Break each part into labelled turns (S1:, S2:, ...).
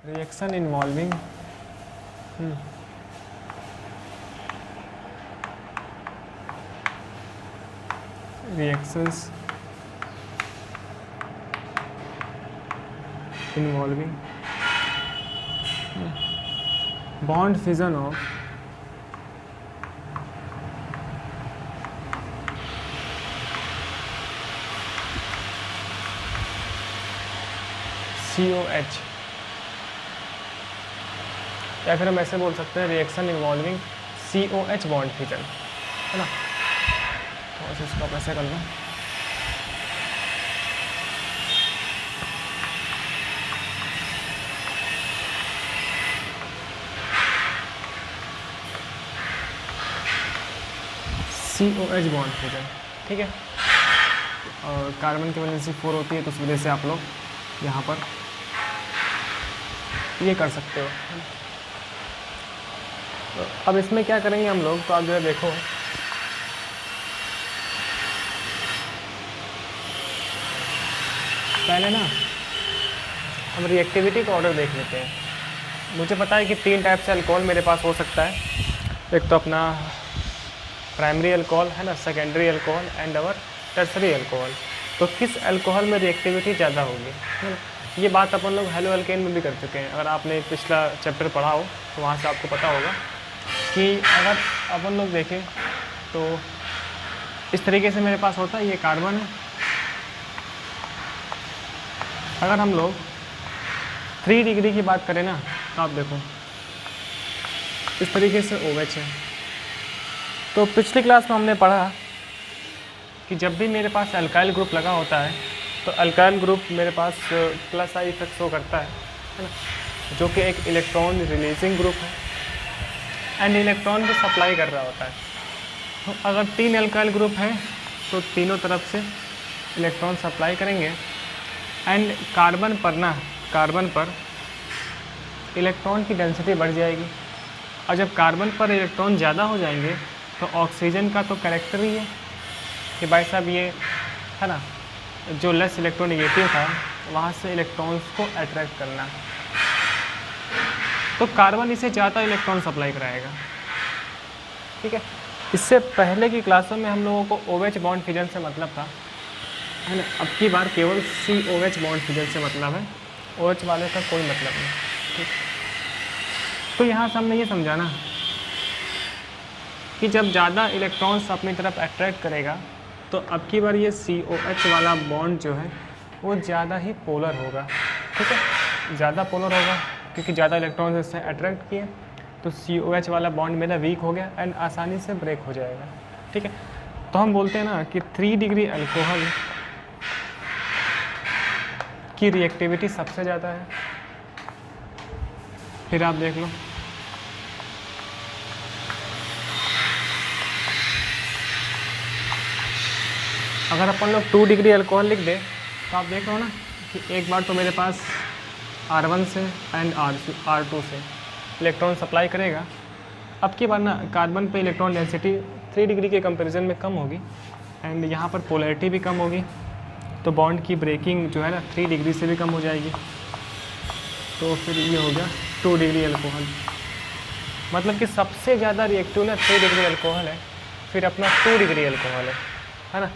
S1: Reaction involving reactions involving bond fission of COH, या फिर हम ऐसे बोल सकते हैं reaction involving COH bond fission, है ना। तो बस इसको आप ऐसे कर लो। COH बॉन्ड फिजन, ठीक है। और कार्बन की वैलेंसी 4 होती है, तो उस वजह से आप लोग यहाँ पर ये कर सकते हो। तो अब इसमें क्या करेंगे हम लोग, तो आप जो है देखो, पहले ना हम रिएक्टिविटी का ऑर्डर देख लेते हैं। मुझे पता है कि 3 टाइप से अल्कोहल मेरे पास हो सकता है। एक तो अपना प्राइमरी अल्कोहल है ना, secondary alcohol and our tertiary alcohol. तो किस अल्कोहल में रिएक्टिविटी ज़्यादा होगी, है ना। ये बात अपन लोग हेलो अल्केन में भी कर चुके हैं। अगर आपने पिछला चैप्टर पढ़ा हो तो वहाँ से आपको पता होगा कि अगर अपन लोग देखें तो इस तरीके से मेरे पास होता है, ये कार्बन है। अगर हम लोग 3 डिग्री की बात करें ना, तो आप देखो इस तरीके से OH है। तो पिछली क्लास में हमने पढ़ा कि जब भी मेरे पास अल्काइल ग्रुप लगा होता है तो अल्काइल ग्रुप मेरे पास प्लस आई इफेक्ट शो करता है ना, जो कि एक इलेक्ट्रॉन रिलीजिंग ग्रुप है एंड इलेक्ट्रॉन को सप्लाई कर रहा होता है। तो अगर 3 अल्काइल ग्रुप है तो तीनों तरफ से इलेक्ट्रॉन सप्लाई करेंगे एंड कार्बन पर इलेक्ट्रॉन की डेंसिटी बढ़ जाएगी। और जब कार्बन पर इलेक्ट्रॉन ज़्यादा हो जाएंगे तो ऑक्सीजन का तो कैरेक्टर ही है कि भाई साहब ये है ना, जो लेस इलेक्ट्रोनेगेटिव था वहाँ से इलेक्ट्रॉन्स को अट्रैक्ट करना, तो कार्बन इसे ज़्यादा इलेक्ट्रॉन सप्लाई कराएगा, ठीक है। इससे पहले की क्लासों में हम लोगों को OH बॉन्ड फिजन से मतलब था, है ना। अब की बार केवल COH बॉन्ड फिजन से मतलब है, OH वाले का कोई मतलब नहीं, ठीक। तो यहाँ से हमने ये समझाना कि जब ज़्यादा इलेक्ट्रॉन्स अपनी तरफ अट्रैक्ट करेगा तो अब की बार ये COH वाला बॉन्ड जो है वो ज़्यादा ही पोलर होगा, ठीक है। ज़्यादा पोलर होगा क्योंकि ज़्यादा इलेक्ट्रॉन्स इससे अट्रैक्ट किए, तो COH वाला बॉन्ड मेरा वीक हो गया एंड आसानी से ब्रेक हो जाएगा, ठीक है। तो हम बोलते हैं ना कि 3 डिग्री अल्कोहल की रिएक्टिविटी सबसे ज़्यादा है। फिर आप देख लो, अगर अपन लोग 2 डिग्री अल्कोहल लिख दे तो आप देख लो ना कि एक बार तो मेरे पास R1 से एंड R2 से इलेक्ट्रॉन सप्लाई करेगा। अब की बार ना कार्बन पे इलेक्ट्रॉन डेंसिटी 3 डिग्री के कंपैरिजन में कम होगी एंड यहाँ पर पोलैरिटी भी कम होगी, तो बॉन्ड की ब्रेकिंग जो है ना 3 डिग्री से भी कम हो जाएगी। तो फिर ये हो गया 2 डिग्री अल्कोहल, मतलब कि सबसे ज़्यादा रिएक्टिव ना 3 डिग्री अल्कोहल है, फिर अपना 2 डिग्री अल्कोहल है ना।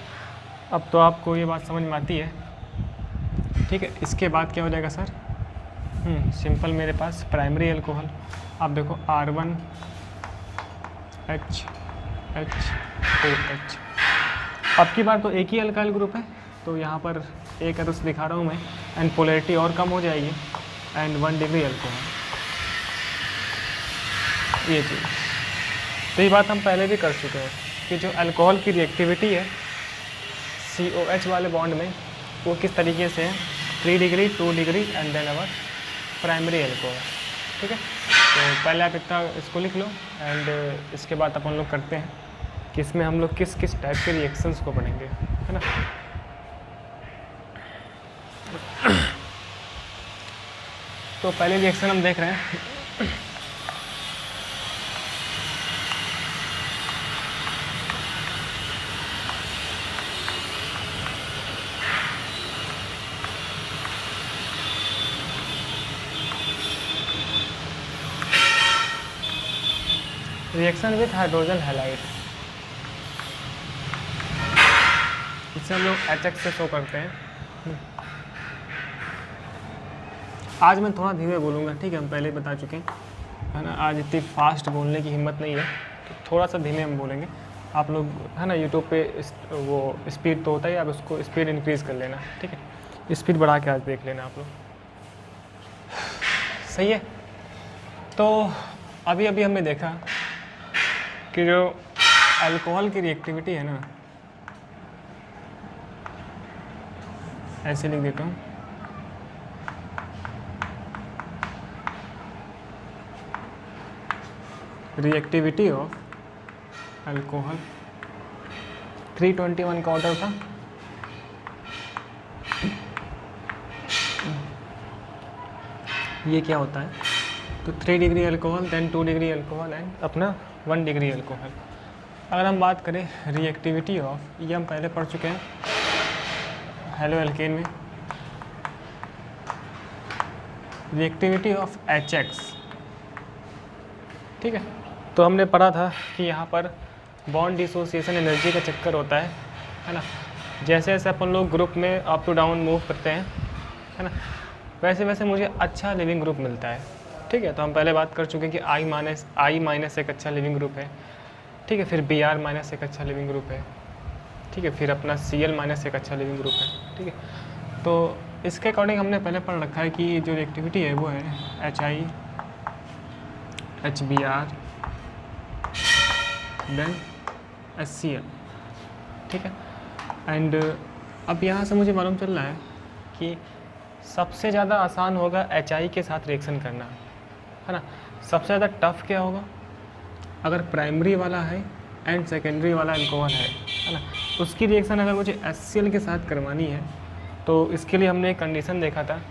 S1: अब तो आपको ये बात समझ में आती है, ठीक है। इसके बाद क्या हो जाएगा सर, सिंपल मेरे पास प्राइमरी अल्कोहल। आप देखो R1 H H OH। अब की बार तो एक ही अल्काइल ग्रुप है, तो यहाँ पर एक है तो दिखा रहा हूँ मैं, एंड पोलैरिटी और कम हो जाएगी एंड 1 डिग्री अल्कोहल, ये चीज़। तो ये बात हम पहले भी कर चुके हैं कि जो अल्कोहल की रिएक्टिविटी है COH वाले बॉन्ड में वो किस तरीके से है, 3 degree 2 degree and then our primary alcohol, ठीक है। तो पहले आप इतना इसको लिख लो एंड इसके बाद अपन लोग करते हैं कि इसमें हम लोग किस किस टाइप के रिएक्शंस को पढ़ेंगे, है ना। तो पहले रिएक्शन हम देख रहे हैं, रिएक्शन विथ हाइड्रोजन हैलाइड, इसे हम लोग HX से शो करते हैं। आज मैं थोड़ा धीमे बोलूँगा, ठीक है, हम पहले ही बता चुके हैं, है ना। आज इतनी फास्ट बोलने की हिम्मत नहीं है, तो थोड़ा सा धीमे हम बोलेंगे। आप लोग, है ना, यूट्यूब पे वो स्पीड तो होता ही, आप उसको स्पीड इंक्रीज़ कर लेना, ठीक है, स्पीड बढ़ा के आज देख लेना आप लोग, सही है। तो अभी अभी हमने देखा कि जो अल्कोहल की रिएक्टिविटी है ना, ऐसे लिख देता हूँ, रिएक्टिविटी ऑफ अल्कोहल 321 का ऑर्डर था। ये क्या होता है, तो 3 degree alcohol, then 2 degree alcohol and अपना 1 डिग्री अल्कोहल। अगर हम बात करें रिएक्टिविटी ऑफ, ये हम पहले पढ़ चुके हैं हेलो एल्केन में, रिएक्टिविटी ऑफ HX, ठीक है। तो हमने पढ़ा था कि यहाँ पर बॉन्ड डिसोसिएशन एनर्जी का चक्कर होता है ना। जैसे जैसे अपन लोग ग्रुप में अप टू डाउन मूव करते हैं, है ना, वैसे वैसे मुझे अच्छा लिविंग ग्रुप मिलता है, ठीक है। तो हम पहले बात कर चुके हैं कि I माइनस एक अच्छा लिविंग ग्रुप है, ठीक है। फिर Br माइनस एक अच्छा लिविंग ग्रुप है, ठीक है। फिर अपना Cl माइनस एक अच्छा लिविंग ग्रुप है, ठीक है। तो इसके अकॉर्डिंग हमने पहले पढ़ रखा है कि जो रिएक्टिविटी है वो है HI HBr देन HCl, ठीक है। एंड अब यहाँ से मुझे मालूम चल रहा है कि सबसे ज़्यादा आसान होगा HI के साथ रिएक्शन करना, है ना। सबसे ज़्यादा टफ क्या होगा, अगर प्राइमरी वाला है एंड सेकेंडरी वाला अल्कोहल है ना, उसकी रिएक्शन अगर मुझे HCl के साथ करवानी है, तो इसके लिए हमने एक कंडीशन देखा था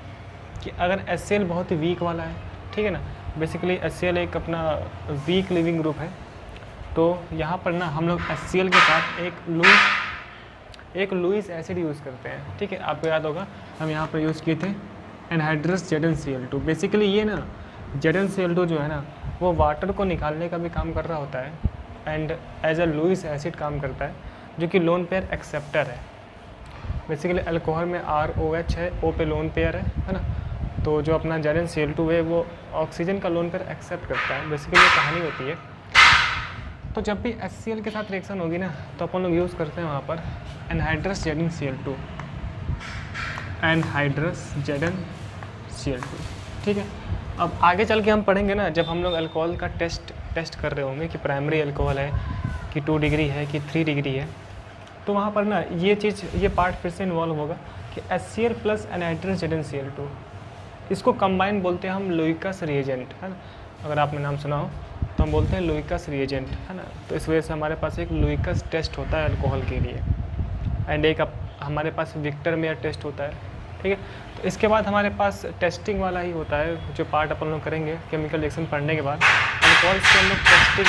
S1: कि अगर HCl बहुत ही वीक वाला है, ठीक है ना, बेसिकली HCl एक अपना वीक लिविंग ग्रुप है, तो यहाँ पर ना हम लोग HCl के साथ एक लुईस एसिड यूज़ करते हैं, ठीक है। आपको याद होगा हम यहाँ पर यूज़ किए थे एनहाइड्रस ZnCl2। बेसिकली ये ना ZnCl2 जो है ना, वो वाटर को निकालने का भी काम कर रहा होता है and as a Lewis acid काम करता है, जो कि लोन पेयर एक्सेप्टर है। बेसिकली अल्कोहल में ROH है, O पे लोन पेयर है ना। तो जो अपना ZnCl2 है वो ऑक्सीजन का लोन पेयर एक्सेप्ट करता है, बेसिकली ये कहानी होती है। तो जब भी HCl के साथ रिएक्शन होगी ना, तो अपन लोग यूज़ करते हैं वहाँ पर एनहाइड्रस ZnCl2, ठीक है। अब आगे चल के हम पढ़ेंगे ना, जब हम लोग अल्कोहल का टेस्ट कर रहे होंगे कि प्राइमरी अल्कोहल है कि 2 डिग्री है कि 3 डिग्री है, तो वहाँ पर ना ये पार्ट फिर से इन्वॉल्व होगा कि HCl प्लस एनहाइड्रस ZnCl2, इसको कंबाइन बोलते हैं हम लुइकस रिएजेंट, है ना। अगर आपने नाम सुना हो तो हम बोलते हैं लुइकस रिएजेंट, है ना। तो इस वजह से हमारे पास एक लुइकस टेस्ट होता है अल्कोहल के लिए एंड एक हमारे पास विक्टर मेयर टेस्ट होता है, ठीक है। तो इसके बाद हमारे पास टेस्टिंग वाला ही होता है, जो पार्ट अपन लोग करेंगे केमिकल रिएक्शन पढ़ने के बाद। अल्कोहल्स के हम लोग टेस्टिंग,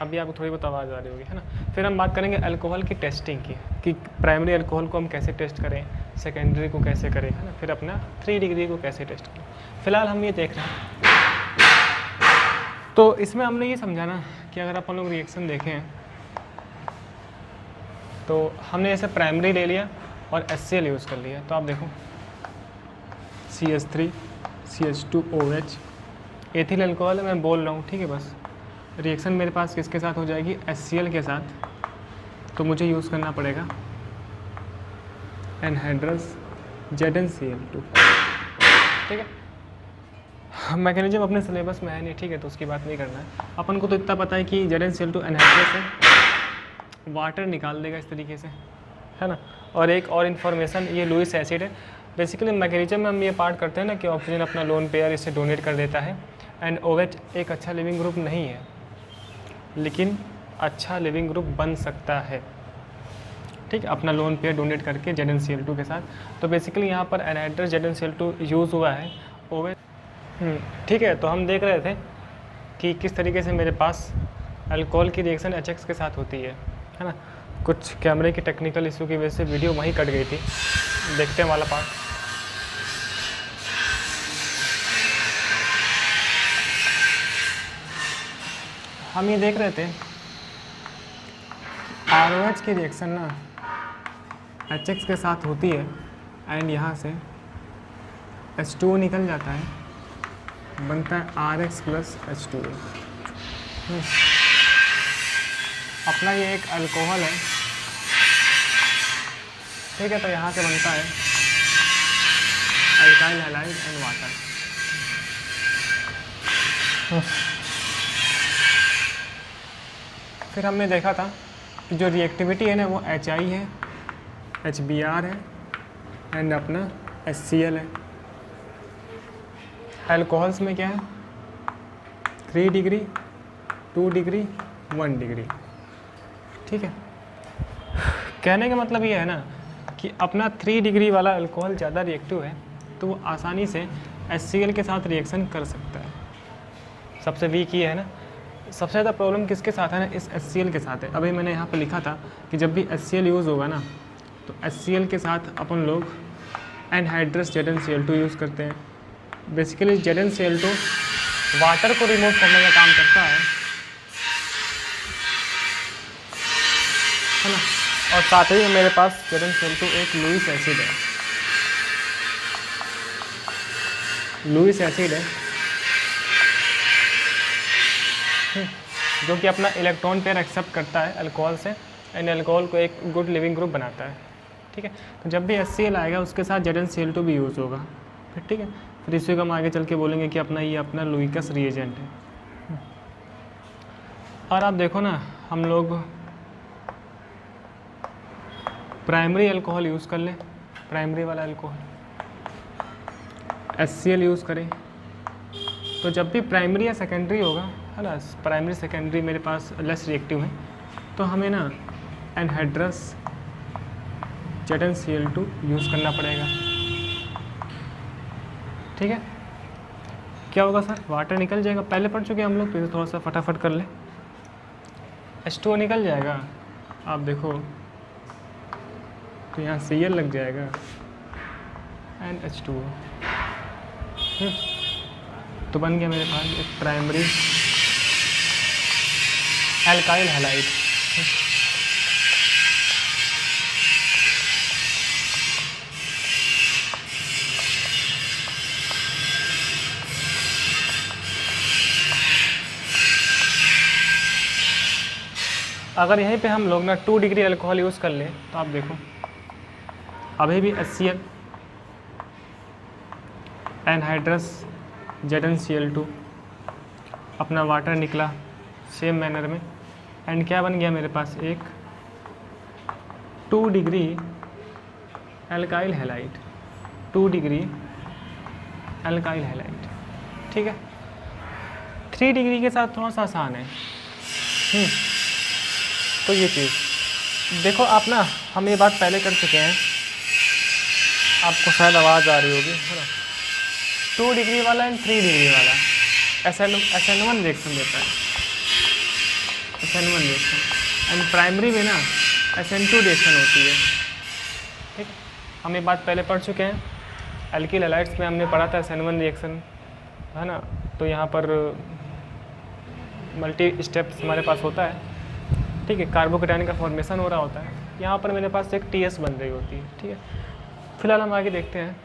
S1: अभी आपको थोड़ी बहुत आवाज़ आ रही होगी, है ना। फिर हम बात करेंगे अल्कोहल की टेस्टिंग की, कि प्राइमरी अल्कोहल को हम कैसे टेस्ट करें, सेकेंडरी को कैसे करें, है ना, फिर अपना 3 डिग्री को कैसे टेस्ट करें। फिलहाल हम ये देख रहे हैं। तो इसमें हमने ये समझाना कि अगर अपन लोग रिएक्शन देखें तो हमने ऐसे प्राइमरी ले लिया और HCl यूज़ कर लिया, तो आप देखो CH3 CH2OH एथिल अल्कोहल मैं बोल रहा हूँ, ठीक है। बस रिएक्शन मेरे पास किसके साथ हो जाएगी, HCl के साथ, तो मुझे यूज़ करना पड़ेगा एनहाइड्रस ZnCl2, ठीक है। मैकेनिज्म अपने सिलेबस में है नहीं, ठीक है, तो उसकी बात नहीं करना है अपन को। तो इतना पता है कि ZnCl2 एनहाइड्रस है, वाटर निकाल देगा इस तरीके से, है ना। और एक और इन्फॉर्मेशन, ये लुईस एसिड है। बेसिकली मैकेनिज्म में हम ये पार्ट करते हैं ना कि ऑक्सीजन अपना लोन पेयर इसे डोनेट कर देता है एंड OH एक अच्छा लिविंग ग्रुप नहीं है, लेकिन अच्छा लिविंग ग्रुप बन सकता है, ठीक है, अपना लोन पेयर डोनेट करके ZnCl2 के साथ। तो बेसिकली यहाँ पर एनहाइड्रस ZnCl2 यूज़ हुआ है OH, ठीक है। तो हम देख रहे थे कि किस तरीके से मेरे पास अल्कोहल की रिएक्शन HX के साथ होती है ना। कुछ कैमरे की टेक्निकल इशू की वजह से वीडियो वहीं कट गई थी, देखते हैं वाला पार्ट। हम ये देख रहे थे ROH की रिएक्शन ना HX के साथ होती है एंड यहाँ से H2O निकल जाता है, बनता है RX प्लस H2O। अपना ये एक अल्कोहल है, ठीक है। तो यहाँ से बनता है अल्काइल हैलाइड एंड वाटर। फिर हमने देखा था कि जो रिएक्टिविटी है ना वो HI है, HBr है एंड अपना HCl है। अल्कोहल्स में क्या है 3 डिग्री, 2 डिग्री, 1 डिग्री, ठीक है। कहने का मतलब ये है ना कि अपना 3 डिग्री वाला अल्कोहल ज़्यादा रिएक्टिव है तो वो आसानी से HCl के साथ रिएक्शन कर सकता है। सबसे वीक ये है ना, सबसे ज़्यादा प्रॉब्लम किसके साथ है ना, इस HCl के साथ है। अभी मैंने यहाँ पे लिखा था कि जब भी HCl यूज़ होगा ना तो HCl के साथ अपन लोग एनहाइड्रस ZnCl2 यूज़ करते हैं। बेसिकली ZnCl2 वाटर को रिमूव करने का काम करता है ना। और साथ ही मेरे पास ZnCl2 एक लुईस एसिड है, लुईस एसिड है जो कि अपना इलेक्ट्रॉन पेयर एक्सेप्ट करता है अल्कोहल से एंड अल्कोहल को एक गुड लिविंग ग्रुप बनाता है, ठीक है। तो जब भी HCl आएगा उसके साथ ZnCl2 भी यूज़ होगा फिर, ठीक है। फिर इसी को हम आगे चल के बोलेंगे कि अपना ये अपना लुईकस रिएजेंट है। और आप देखो ना, हम लोग प्राइमरी अल्कोहल यूज़ कर लें, प्राइमरी वाला अल्कोहल HCl यूज़ करें, तो जब भी प्राइमरी या सेकेंडरी होगा है ना, प्राइमरी सेकेंडरी मेरे पास लेस रिएक्टिव है तो हमें ना एनहाइड्रस ZnCl2 यूज़ करना पड़ेगा, ठीक है। क्या होगा सर, वाटर निकल जाएगा, पहले पढ़ चुके हैं हम लोग, फिर थोड़ा सा फटाफट कर ले। H2O निकल जाएगा, आप देखो तो यहाँ Cl लग जाएगा एंड H2O, तो बन गया मेरे पास एक प्राइमरी एल्काइल हैलाइड। अगर यहीं पे हम लोग ना 2 डिग्री अल्कोहल यूज़ कर लें तो आप देखो अभी भी HCl एनहाइड्रस ZnCl2 अपना वाटर निकला सेम मैनर में एंड क्या बन गया मेरे पास एक 2 degree alkyl halide, 2 degree alkyl halide, ठीक है। 3 डिग्री के साथ थोड़ा सा आसान है। तो ये चीज़ देखो आप ना, हम ये बात पहले कर चुके हैं, आपको शायद आवाज़ आ रही होगी है ना। 2 डिग्री वाला एंड 3 डिग्री वाला SN1 रिएक्शन देता है, SN1 रिएक्शन एंड प्राइमरी में ना SN2 रिएक्शन होती है, ठीक। हम ये बात पहले पढ़ चुके हैं, एल्किल हैलाइड्स में हमने पढ़ा था SN1 रिएक्शन है ना। तो यहाँ पर मल्टी स्टेप्स हमारे पास होता है, ठीक है। कार्बोकेटाइन का फॉर्मेशन हो रहा होता है, यहाँ पर मेरे पास एक TS बन रही होती है, ठीक है। फिलहाल हम आगे देखते हैं।